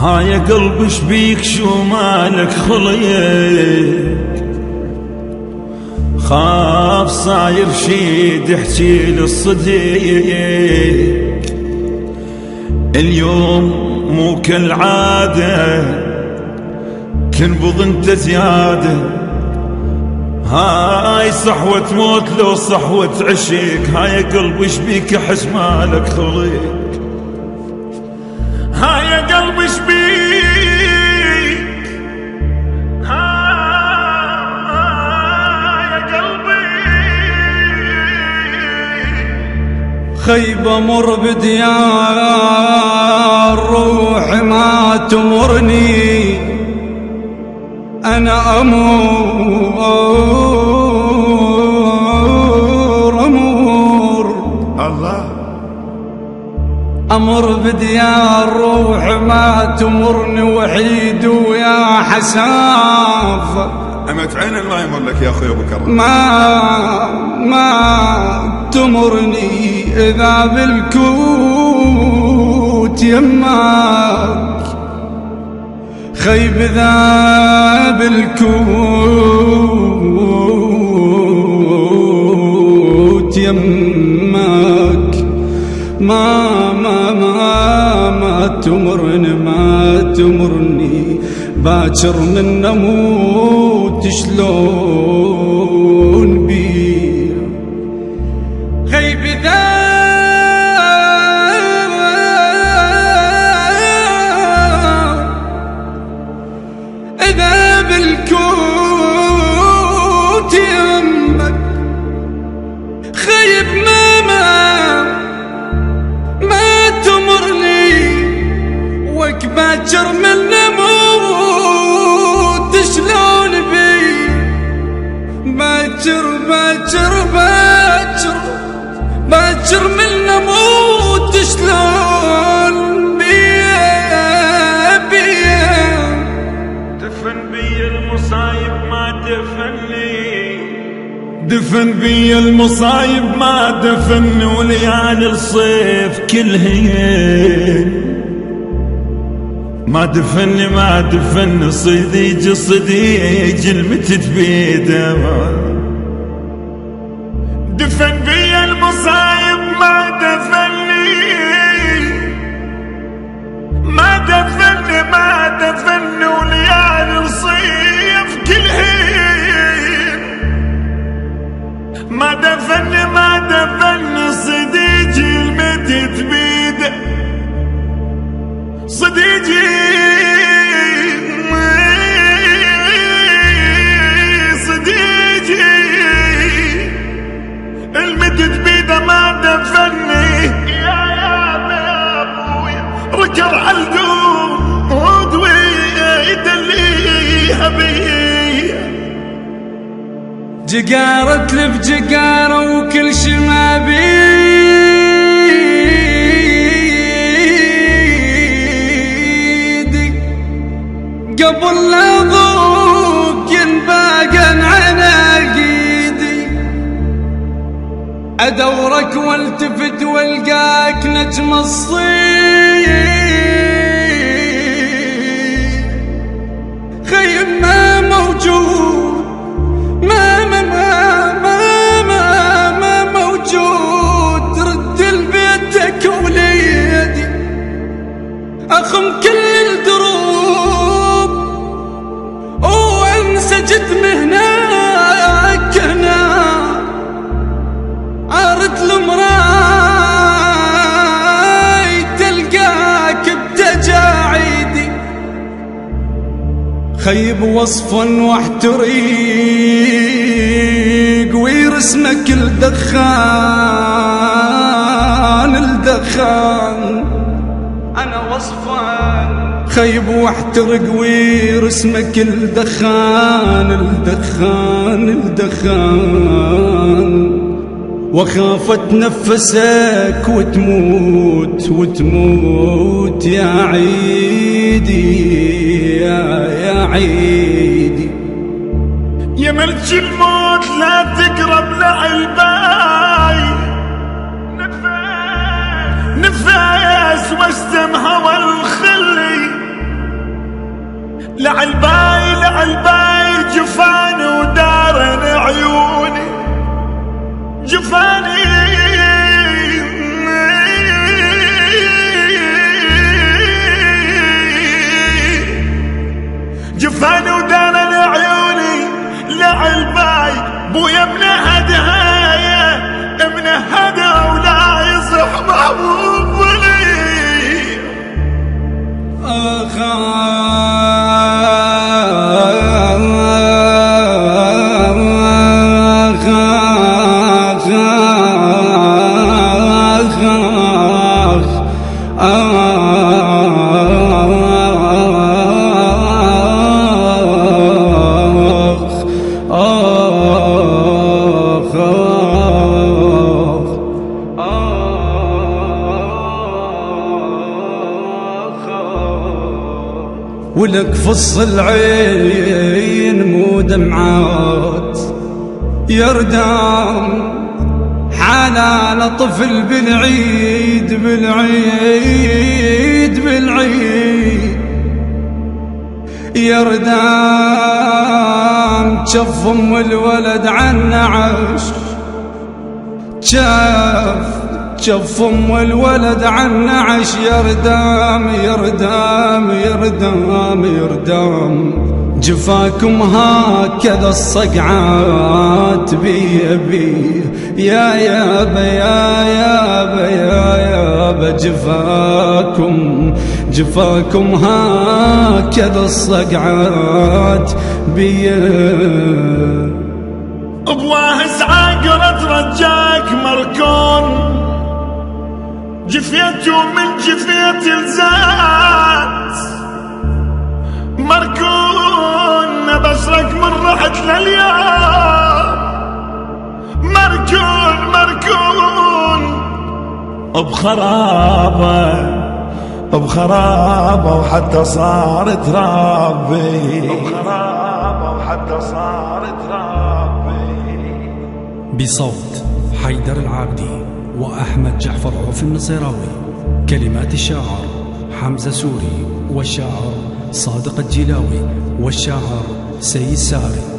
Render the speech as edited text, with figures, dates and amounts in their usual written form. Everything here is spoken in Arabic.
ها يا قلبي شبيك شو مالك خليك؟ خاف صاير شي تحكي للصديق. اليوم مو كالعادة تنبض انت زيادة. هاي صحوة موت لو صحوة عشق. ها يا قلبي شبيك احس مالك خليك؟ ها يا قلبي شبيك؟ ها يا قلبي. خيب امر بديار روحي ما تمرني. انا امور الله امر بديار روحي ما تمرني. وحيد ويا حساف امت عين الله يمر لك يا اخوي ابو كرم. ما تمرني اذا بالكوت يماك. خيب ذا بالكوت يماك. ما تمرني باكر من نموت شلون بي. خيب إذا بالكوت يمك. خيب ما تمرني وكباكر من نموت شلون بي. باكر من نموت شلون بي. دفن بي المصايب ما دفني. دفن بي المصايب ما دفني. وليالي الصيف كلهن ما دفني. صديج المتت بيده. دفن بي المصايب ما دفني. وليالي الصيف كلهن ما دفني. صديج المتت بيده. صديجي المدد بيده ما دفني. يا ابويا ركض عالدود ويدليها بي. جقارة تلف جقارة وكل شي ما بي. قبل لا ضوق ينباقن عناقيدي. ادورك والتفت والقاك نجم الصيف. خيم ما موجود ما موجود. رد لبيتك وليدي اخم كل الدروب وانسجد مهناك. انا عارض المراي تلقاك بتجاعيدي. خيب وصفا واحتريق ويرسمك الدخان. انا وصفا خيب واحترق ويرسمك الدخان. وخاف اتنفسك وتموت يا عيدي يا عيدي. يا ملك الموت لا تقرب لعلباي. نفس واشتم هوى الخلي ولك فص العين مو دمعات يردام حنان طفل بالعيد بالعيد بالعيد يردام جف ام الولد عن عش جف ام الولد عن عش يردام يردام يردام يردام جفاكم هكذا الصقعات بي يا يابا يا يابا يا يابا جفاكم هكذا الصقعات بي بواهز عاقرة رجاك مركون جفيت ومن جفيت الزات مركون بشرك من رحت لليوم مركون بخرابة وحتى صارت ربي بصوت حيدر العابدي وأحمد جعفر عوف النصيراوي. كلمات الشاعر حمزة سوري، والشاعر صادق الجلاوي، والشاعر سيد ساري.